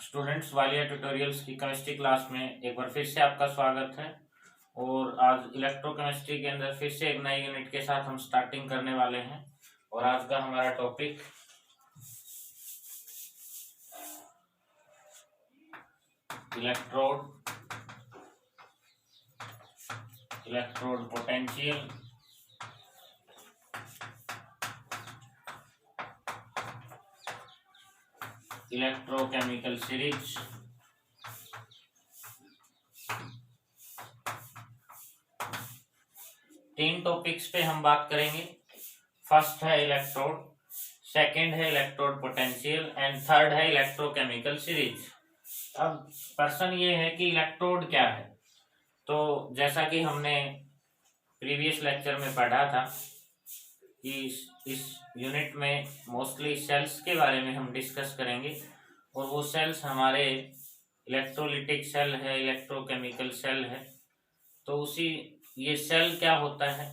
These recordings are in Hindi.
स्टूडेंट्स, वालिया ट्यूटोरियल्स की केमिस्ट्री क्लास में एक बार फिर से आपका स्वागत है। और आज इलेक्ट्रोकेमिस्ट्री के अंदर फिर से एक नई यूनिट के साथ हम स्टार्टिंग करने वाले हैं। और आज का हमारा topic electrode potential, electrochemical series, तीन टॉपिक्स पे हम बात करेंगे। फर्स्ट है इलेक्ट्रोड, सेकंड है इलेक्ट्रोड पोटेंशियल एंड थर्ड है इलेक्ट्रोकेमिकल सीरीज। अब प्रश्न ये है कि इलेक्ट्रोड क्या है। तो जैसा कि हमने प्रीवियस लेक्चर में पढ़ा था कि इस यूनिट में मोस्टली सेल्स के बारे में हम डिस्कस करेंगे। और वो सेल्स हमारे इलेक्ट्रोलिटिक सेल है, इलेक्ट्रोकेमिकल सेल है। तो उसी ये सेल क्या होता है,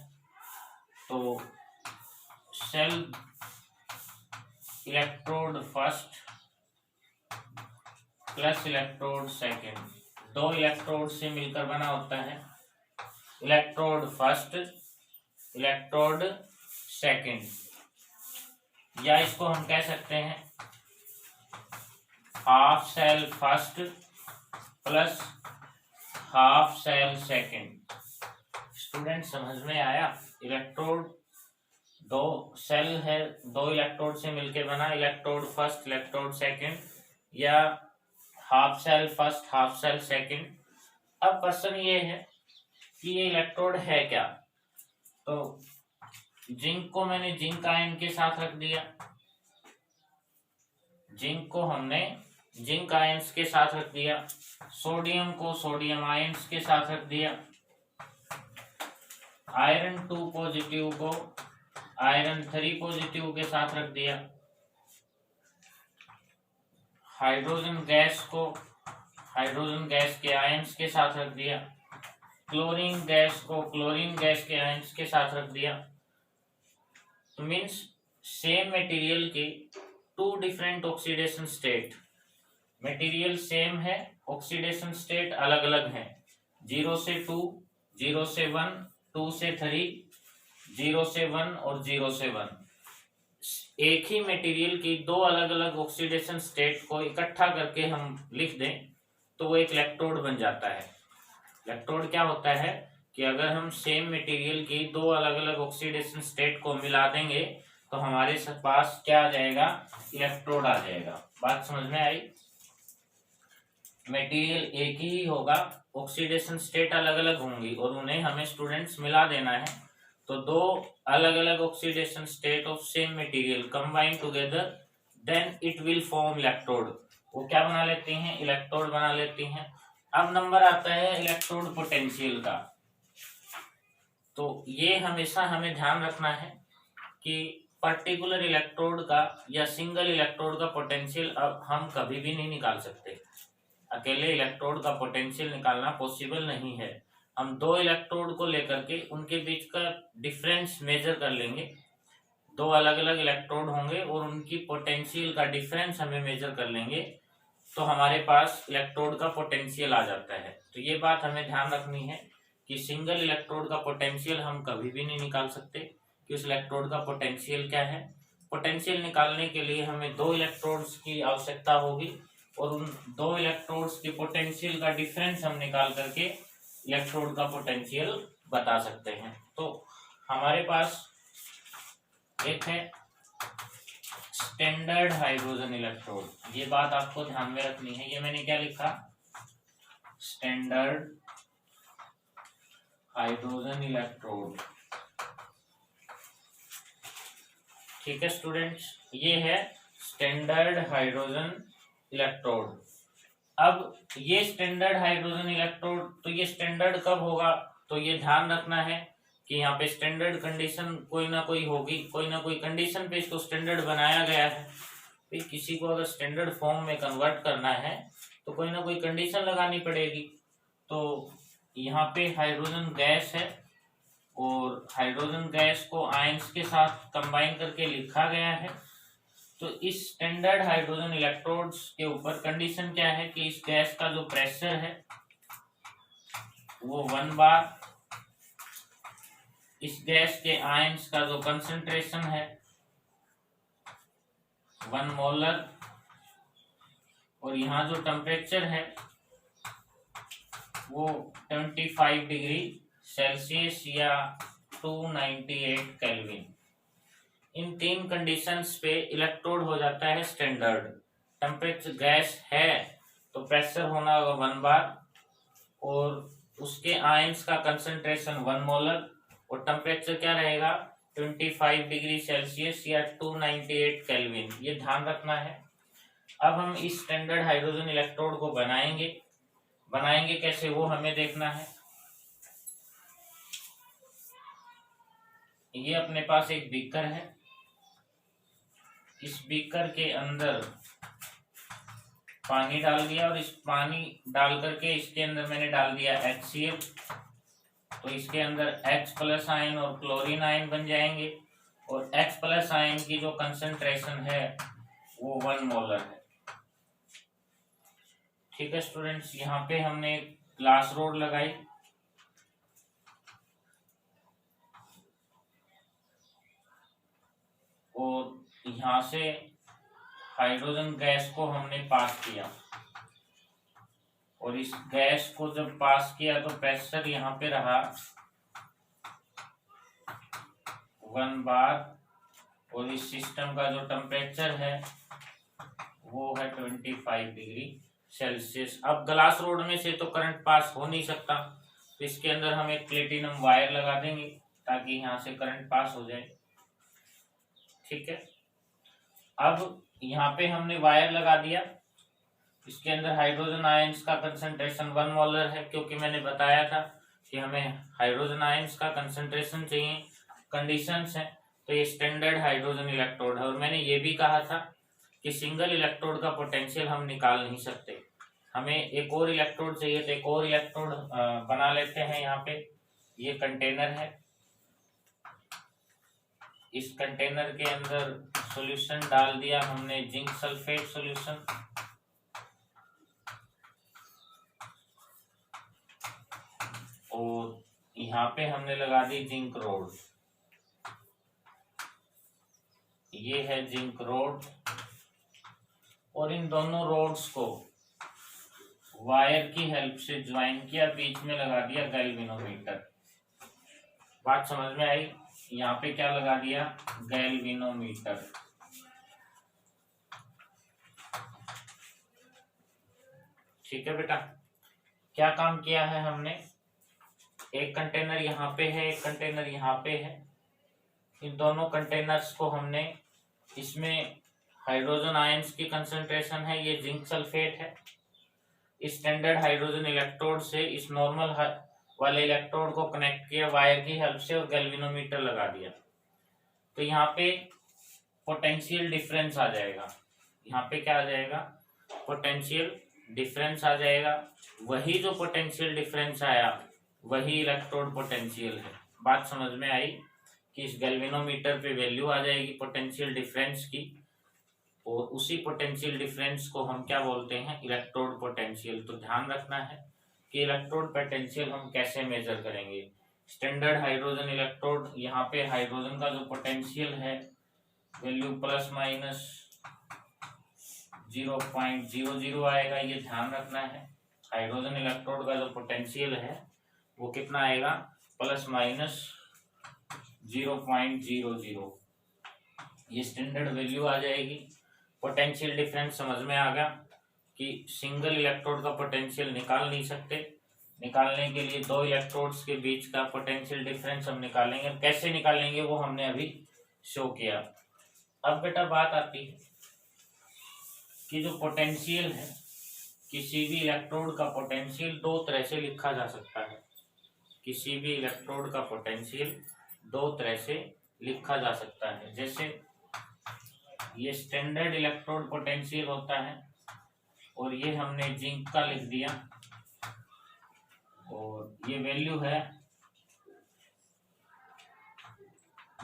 तो cell electrode first plus electrode second, दो इलेक्ट्रोड से मिलकर बना होता है। इलेक्ट्रोड फर्स्ट, इलेक्ट्रोड सेकंड, या इसको हम कह सकते हैं half cell first plus half cell second. Student समझ में आया? इलेक्ट्रोड दो सेल है, दो इलेक्ट्रोड से मिलकर बना, इलेक्ट्रोड फर्स्ट इलेक्ट्रोड सेकंड, या half cell first half cell second. अब प्रश्न ये है कि ये इलेक्ट्रोड है क्या। तो जिंक को मैंने जिंक आयन के साथ रख दिया, जिंक को हमने जिंक आयंस के साथ रख दिया, सोडियम को सोडियम आयंस के साथ रख दिया, आयरन 2 पॉजिटिव को आयरन 3 पॉजिटिव के साथ रख दिया, हाइड्रोजन गैस को हाइड्रोजन गैस के आयंस के साथ रख दिया, क्लोरीन गैस को क्लोरीन गैस के आयंस के साथ रख दिया। तो मीन्स सेम मटेरियल के two different oxidation state, material same है, ऑक्सीडेशन स्टेट अलग अलग है। 0 से 2, 0 से 1, 2 से 3, 0 से 1 और 0 से 1। एक ही मटेरियल की दो अलग अलग ऑक्सीडेशन स्टेट को इकट्ठा करके हम लिख दें तो वो एक इलेक्ट्रोड बन जाता है। इलेक्ट्रोड क्या होता है कि अगर हम सेम मटेरियल की दो अलग अलग ऑक्सीडेशन स्टेट को मिला देंगे तो हमारे पास क्या आ जाएगा, इलेक्ट्रोड आ जाएगा। बात समझ में आई? मटेरियल एक ही होगा, ऑक्सीडेशन स्टेट अलग अलग होंगी और उन्हें हमें स्टूडेंट्स मिला देना है। तो दो अलग अलग oxidation state of same material combine together, then it will form electrode. वो क्या बना लेती हैं, इलेक्ट्रोड बना लेती हैं। अब नंबर आता है इलेक्ट्रोड पोटेंशियल का। तो ये हमेशा हमें ध्यान रखना है कि पर्टिकुलर इलेक्ट्रोड का या सिंगल इलेक्ट्रोड का पोटेंशियल अब हम कभी भी नहीं निकाल सकते। अकेले इलेक्ट्रोड का पोटेंशियल निकालना पॉसिबल नहीं है। हम दो इलेक्ट्रोड को लेकर के उनके बीच का डिफरेंस मेजर कर लेंगे। दो अलग अलग इलेक्ट्रोड होंगे और उनकी पोटेंशियल का डिफरेंस हमें मेजर कर लेंगे तो हमारे पास इलेक्ट्रोड का पोटेंशियल आ जाता है। तो ये बात हमें ध्यान रखनी है कि सिंगल इलेक्ट्रोड का पोटेंशियल हम कभी भी नहीं निकाल सकते कि उस इलेक्ट्रोड का पोटेंशियल क्या है। पोटेंशियल निकालने के लिए हमें दो इलेक्ट्रोड्स की आवश्यकता होगी और उन दो इलेक्ट्रोड्स की पोटेंशियल का डिफरेंस हम निकाल करके इलेक्ट्रोड का पोटेंशियल बता सकते हैं। तो हमारे पास एक है स्टैंडर्ड हाइड्रोजन इलेक्ट्रोड। ये बात आपको ध्यान में रखनी है। ये मैंने क्या लिखा, स्टैंडर्ड हाइड्रोजन इलेक्ट्रोड। ठीक है स्टूडेंट्स, ये है स्टैंडर्ड हाइड्रोजन इलेक्ट्रोड। अब ये स्टैंडर्ड हाइड्रोजन इलेक्ट्रोड, तो ये स्टैंडर्ड कब होगा, तो ये ध्यान रखना है कि यहाँ पे स्टैंडर्ड कंडीशन कोई ना कोई होगी, कोई ना कोई कंडीशन पे इसको स्टैंडर्ड बनाया गया है। फिर किसी को अगर स्टैंडर्ड फॉर्म में कन्वर्ट करना है तो कोई ना कोई कंडीशन लगानी पड़ेगी। तो यहाँ पे हाइड्रोजन गैस है और हाइड्रोजन गैस को आयंस के साथ कंबाइन करके लिखा गया है। तो इस स्टैंडर्ड हाइड्रोजन इलेक्ट्रोड्स के ऊपर कंडीशन क्या है कि इस गैस का जो प्रेशर है वो 1 बार, इस गैस के आयंस का जो कंसंट्रेशन है 1 मोलर, और यहाँ जो टेम्परेचर है वो 25 डिग्री सेल्सियस या 298 केल्विन। इन 3 कंडीशंस पे इलेक्ट्रोड हो जाता है स्टैंडर्ड। टेम्परेचर गैस है तो प्रेशर होना होगा 1 बार, और उसके आयंस का कंसंट्रेशन 1 मोलर, और टेम्परेचर क्या रहेगा 25 डिग्री सेल्सियस या 298 केल्विन। ये ध्यान रखना है। अब हम इस स्टैंडर्ड हाइड्रोजन इलेक्ट्रोड को बनाएंगे कैसे वो हमें देखना है। ये अपने पास एक बीकर है, इस बीकर के अंदर पानी डाल दिया, और इस पानी डाल करके इसके अंदर मैंने डाल दिया HCl, तो इसके अंदर H प्लस आयन और क्लोरीन आयन बन जाएंगे, और H प्लस आयन की जो कंसंट्रेशन है वो 1 मोलर है। ठीक है स्टूडेंट्स, यहाँ पे हमने ग्लास रोड लगाई, और यहाँ से हाइड्रोजन गैस को हमने पास किया, और इस गैस को जब पास किया तो प्रेशर यहाँ पे रहा 1 बार, और इस सिस्टम का जो टेम्परेचर है वो है 25 डिग्री सेल्सियस। अब ग्लास रोड में से तो करंट पास हो नहीं सकता, तो इसके अंदर हम एक प्लेटिनम वायर लगा देंगे ताकि यहाँ से करंट पास हो जाए। ठीक है, अब यहाँ पे हमने वायर लगा दिया, इसके अंदर हाइड्रोजन आयंस का कंसंट्रेशन 1 मोलर है, क्योंकि मैंने बताया था कि हमें हाइड्रोजन आयंस का कंसंट्रेशन चाहिए, कंडीशंस हैं। तो ये स्टैंडर्ड हाइड्रोजन इलेक्ट्रोड है, और मैंने ये भी कहा था कि सिंगल इलेक्ट्रोड का पोटेंशियल हम निकाल नहीं सकते, हमें एक और इलेक्ट्रोड चाहिए, तो एक और इलेक्ट्रोड बना लेते हैं। यहाँ पे ये कंटेनर है, इस कंटेनर के अंदर सॉल्यूशन डाल दिया हमने जिंक सल्फेट सॉल्यूशन, और यहाँ पे हमने लगा दी जिंक रोड। ये है जिंक रोड, और इन दोनों रोड्स को वायर की हेल्प से ज्वाइन किया, बीच में लगा दिया गैल्वेनोमीटर। बात समझ में आई? यहाँ पे क्या लगा दिया, गैल्वेनोमीटर। ठीक है बेटा, क्या काम किया है हमने, एक कंटेनर यहाँ पे है, एक कंटेनर यहाँ पे है, इन दोनों कंटेनर्स को हमने, इसमें हाइड्रोजन आयंस की कंसंट्रेशन है, ये जिंक सल्फेट है, इस स्टैंडर्ड हाइड्रोजन इलेक्ट्रोड से इस नॉर्मल वाले इलेक्ट्रोड को कनेक्ट किया वायर की हेल्प से, और गैल्वेनोमीटर लगा दिया। तो यहाँ पे पोटेंशियल डिफरेंस आ जाएगा, यहाँ पे क्या आ जाएगा, पोटेंशियल डिफरेंस आ जाएगा। वही जो पोटेंशियल डिफरेंस आया वही इलेक्ट्रोड पोटेंशियल है। बात समझ में आई कि इस गैल्वेनोमीटर पे वैल्यू आ जाएगी पोटेंशियल डिफरेंस की, और उसी पोटेंशियल डिफरेंस को हम क्या बोलते हैं, इलेक्ट्रोड पोटेंशियल। तो ध्यान रखना है कि इलेक्ट्रोड पोटेंशियल हम कैसे मेजर करेंगे। स्टैंडर्ड हाइड्रोजन इलेक्ट्रोड, यहाँ पे हाइड्रोजन का जो पोटेंशियल है वैल्यू प्लस माइनस 0.00 आएगा, ये ध्यान रखना है। हाइड्रोजन इलेक्ट्रोड का जो पोटेंशियल है वो कितना आएगा, प्लस माइनस 0.00, ये स्टैंडर्ड वैल्यू आ जाएगी। पोटेंशियल डिफरेंस समझ में आ गया कि सिंगल इलेक्ट्रोड का पोटेंशियल निकाल नहीं सकते, निकालने के लिए दो इलेक्ट्रोड्स के बीच का पोटेंशियल डिफरेंस हम निकालेंगे। कैसे निकालेंगे वो हमने अभी शो किया। अब बेटा बात आती है कि जो पोटेंशियल है, किसी भी इलेक्ट्रोड का पोटेंशियल दो तरह से लिखा जा सकता है। किसी भी इलेक्ट्रोड का पोटेंशियल दो तरह से लिखा जा सकता है। जैसे ये स्टैंडर्ड इलेक्ट्रोड पोटेंशियल होता है, और ये हमने जिंक का लिख दिया, और ये वैल्यू है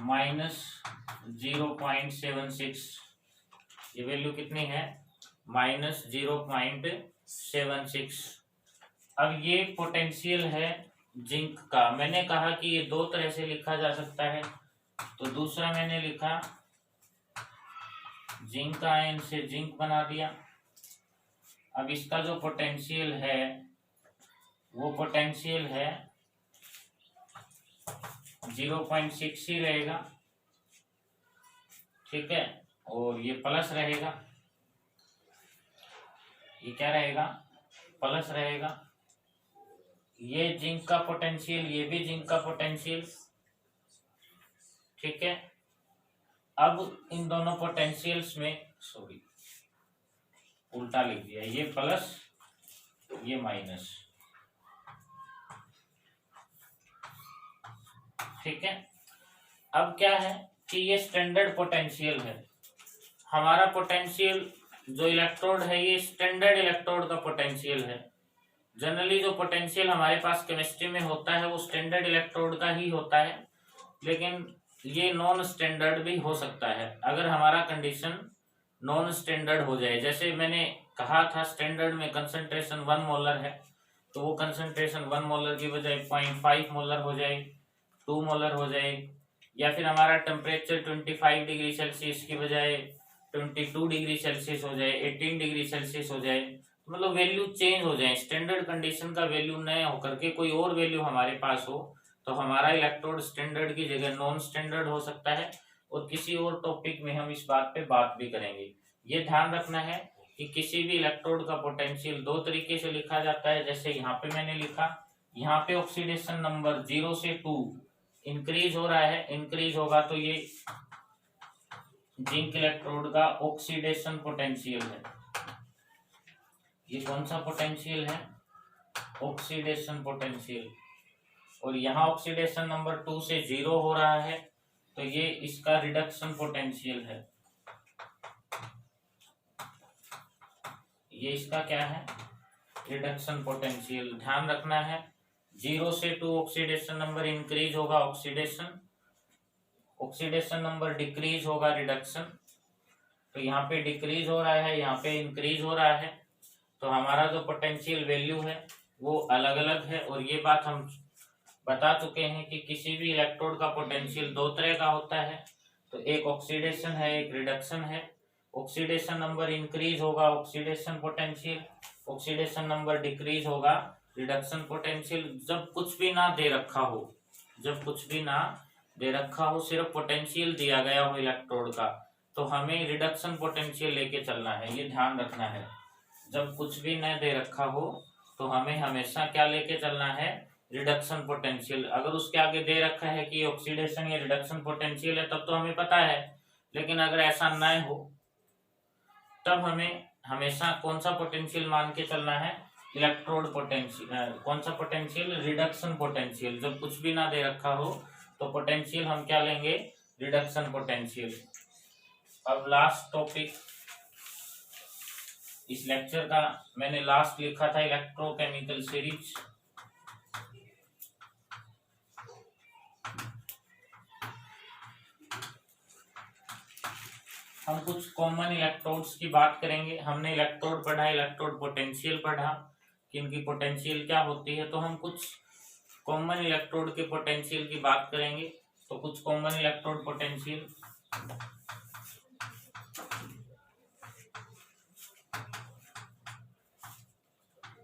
-0.76 ये वैल्यू कितनी है -0.76। अब ये पोटेंशियल है जिंक का। मैंने कहा कि ये दो तरह से लिखा जा सकता है, तो दूसरा मैंने लिखा जिंक आयन से जिंक बना दिया। अब इसका जो पोटेंशियल है वो पोटेंशियल है 0.6 ही रहेगा, ठीक है। और ये प्लस रहेगा, ये क्या रहेगा, प्लस रहेगा। ये जिंक का पोटेंशियल, ये भी जिंक का पोटेंशियल, ठीक है। अब इन दोनों पोटेंशियल्स में, सॉरी उल्टा लिख दिया, ये प्लस ये माइनस, ठीक है। अब क्या है कि ये स्टैंडर्ड पोटेंशियल है। हमारा पोटेंशियल जो इलेक्ट्रोड है ये स्टैंडर्ड इलेक्ट्रोड का पोटेंशियल है। जनरली जो पोटेंशियल हमारे पास केमिस्ट्री में होता है वो स्टैंडर्ड इलेक्ट्रोड का ही होता है, लेकिन ये नॉन स्टैंडर्ड भी हो सकता है अगर हमारा कंडीशन नॉन स्टैंडर्ड हो जाए। जैसे मैंने कहा था स्टैंडर्ड में कंसंट्रेशन 1 मोलर है, तो वो कंसंट्रेशन 1 मोलर की बजाय 0.5 मोलर हो जाए, 2 मोलर हो जाए, या फिर हमारा टेम्परेचर 25 डिग्री सेल्सियस की बजाय 22 डिग्री सेल्सियस हो जाए, 18 डिग्री सेल्सियस हो जाए, मतलब वैल्यू चेंज हो जाए। स्टैंडर्ड कंडीशन का वैल्यू न होकर के कोई और वैल्यू हमारे पास हो, तो हमारा इलेक्ट्रोड स्टैंडर्ड की जगह नॉन स्टैंडर्ड हो सकता है। और किसी और टॉपिक में हम इस बात पे बात भी करेंगे। ये ध्यान रखना है कि किसी भी इलेक्ट्रोड का पोटेंशियल दो तरीके से लिखा जाता है। जैसे यहाँ पे मैंने लिखा, यहाँ पे ऑक्सीडेशन नंबर 0 से 2 इंक्रीज हो रहा है, इंक्रीज होगा तो ये जिंक इलेक्ट्रोड का ऑक्सीडेशन पोटेंशियल है। ये कौन सा पोटेंशियल है, ऑक्सीडेशन पोटेंशियल। और यहाँ ऑक्सीडेशन नंबर 2 से 0 हो रहा है, तो ये इसका रिडक्शन पोटेंशियल है। ये इसका क्या है, रिडक्शन पोटेंशियल। ध्यान रखना है 0 से 2 ऑक्सीडेशन नंबर इंक्रीज होगा, ऑक्सीडेशन, ऑक्सीडेशन नंबर डिक्रीज होगा, रिडक्शन। तो यहाँ पे डिक्रीज हो रहा है, यहाँ पे इंक्रीज हो रहा है, तो हमारा जो पोटेंशियल वैल्यू है वो अलग अलग है। और ये बात हम बता चुके हैं कि किसी भी इलेक्ट्रोड का पोटेंशियल दो तरह का होता है, तो एक ऑक्सीडेशन है, एक रिडक्शन है। ऑक्सीडेशन नंबर इंक्रीज होगा, oxidation potential, oxidation number decrease होगा, रिडक्शन पोटेंशियल। जब कुछ भी ना दे रखा हो, जब कुछ भी ना दे रखा हो, सिर्फ पोटेंशियल दिया गया हो इलेक्ट्रोड का, तो हमें रिडक्शन पोटेंशियल लेके चलना है, ये ध्यान रखना है। जब कुछ भी न दे रखा हो तो हमें हमेशा क्या लेके चलना है, रिडक्शन पोटेंशियल। अगर उसके आगे दे रखा है कि ऑक्सीडेशन या रिडक्शन पोटेंशियल है तब तो हमें पता है, लेकिन अगर ऐसा न हो तब हमें हमेशा कौन सा पोटेंशियल मान के चलना है, इलेक्ट्रोड पोटेंशियल। कौन सा पोटेंशियल, रिडक्शन पोटेंशियल। जब कुछ भी ना दे रखा हो तो पोटेंशियल हम क्या लेंगे, रिडक्शन पोटेंशियल। अब लास्ट टॉपिक इस लेक्चर का मैंने लास्ट लिखा था इलेक्ट्रोकेमिकल सीरीज। हम कुछ कॉमन इलेक्ट्रोड्स की बात करेंगे। हमने इलेक्ट्रोड पढ़ा, इलेक्ट्रोड पोटेंशियल पढ़ा कि इनकी पोटेंशियल क्या होती है, तो हम कुछ कॉमन इलेक्ट्रोड के पोटेंशियल की बात करेंगे। तो कुछ कॉमन इलेक्ट्रोड पोटेंशियल,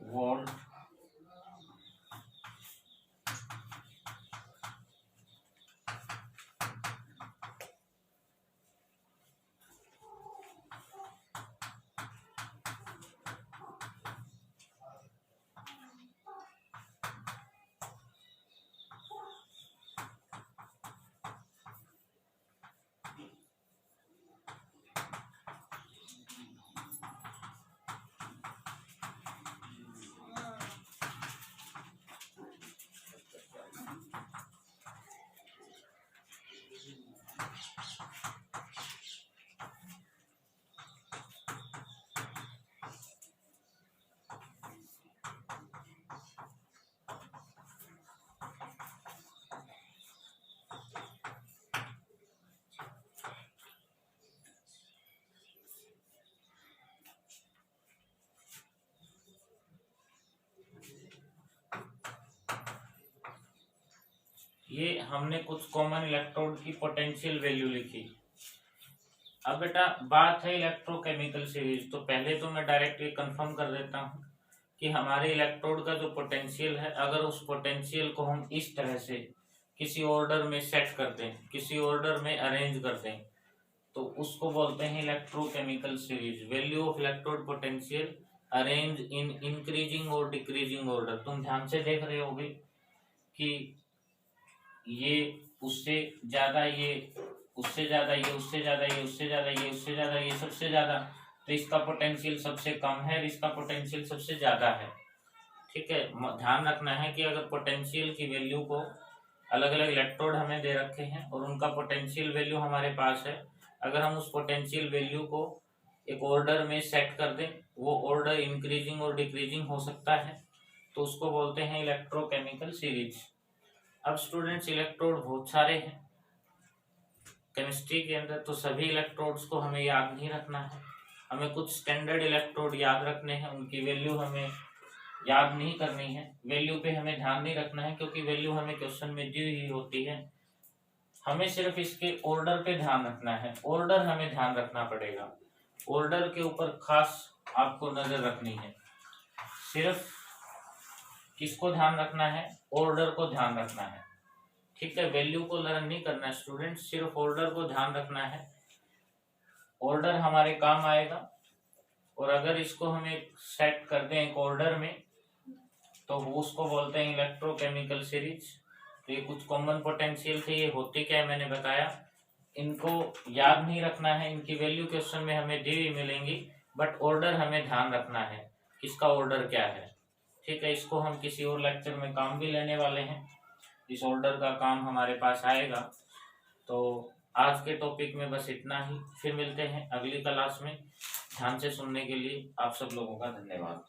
वोल्ट, ये हमने कुछ कॉमन इलेक्ट्रोड की पोटेंशियल वैल्यू लिखी। अब बेटा बात है इलेक्ट्रोकेमिकल सीरीज, तो पहले तो मैं डायरेक्ट ये कंफर्म कर देता हूँ कि हमारे इलेक्ट्रोड का जो पोटेंशियल है, अगर उस पोटेंशियल को हम इस तरह से किसी ऑर्डर में सेट कर दें, किसी ऑर्डर में अरेंज कर दें, तो उसको बोलते हैं electrochemical series. Value of electrode potential arrange in increasing और डिक्रीजिंग ऑर्डर। तुम ध्यान से देख रहे होगे कि ये उससे ज्यादा, ये उससे ज्यादा, ये उससे ज्यादा, ये उससे ज्यादा, ये उससे ज्यादा, ये सबसे ज्यादा, तो इसका पोटेंशियल सबसे कम है और इसका पोटेंशियल सबसे ज्यादा है। ठीक है, ध्यान रखना है कि अगर पोटेंशियल की वैल्यू को अलग अलग इलेक्ट्रोड हमें दे रखे हैं और उनका पोटेंशियल वैल्यू हमारे पास है, अगर हम उस पोटेंशियल वैल्यू को एक ऑर्डर में सेट कर दें, वो ऑर्डर इंक्रीजिंग और डिक्रीजिंग हो सकता है, तो उसको बोलते हैं इलेक्ट्रोकेमिकल सीरीज। अब स्टूडेंट्स इलेक्ट्रोड बहुत सारे हैं केमिस्ट्री के अंदर, तो सभी इलेक्ट्रोड्स को हमें याद नहीं रखना है। हमें कुछ स्टैंडर्ड इलेक्ट्रोड याद रखने हैं, उनकी वैल्यू हमें याद नहीं करनी है। वैल्यू पे हमें ध्यान नहीं रखना है क्योंकि वैल्यू हमें क्वेश्चन में दी हुई होती है। हमें सिर्फ इसके ऑर्डर पे ध्यान रखना है, ऑर्डर हमें ध्यान रखना पड़ेगा। ऑर्डर के ऊपर खास आपको नजर रखनी है। सिर्फ किसको ध्यान रखना है? ऑर्डर को ध्यान रखना है। ठीक है, वैल्यू को लर्न नहीं करना है स्टूडेंट, सिर्फ ऑर्डर को ध्यान रखना है। ऑर्डर हमारे काम आएगा और अगर इसको हमें सेट कर दें एक ऑर्डर में, तो उसको बोलते हैं इलेक्ट्रोकेमिकल सीरीज। तो ये कुछ कॉमन पोटेंशियल थे, ये होते क्या है मैंने बताया। इनको याद नहीं रखना है, इनकी वैल्यू क्वेश्चन में हमें दी हुई मिलेंगी, बट ऑर्डर हमें ध्यान रखना है, किसका ऑर्डर क्या है। ठीक है, इसको हम किसी और लेक्चर में काम भी लेने वाले हैं, इस ऑर्डर का काम हमारे पास आएगा। तो आज के टॉपिक में बस इतना ही, फिर मिलते हैं अगली क्लास में। ध्यान से सुनने के लिए आप सब लोगों का धन्यवाद।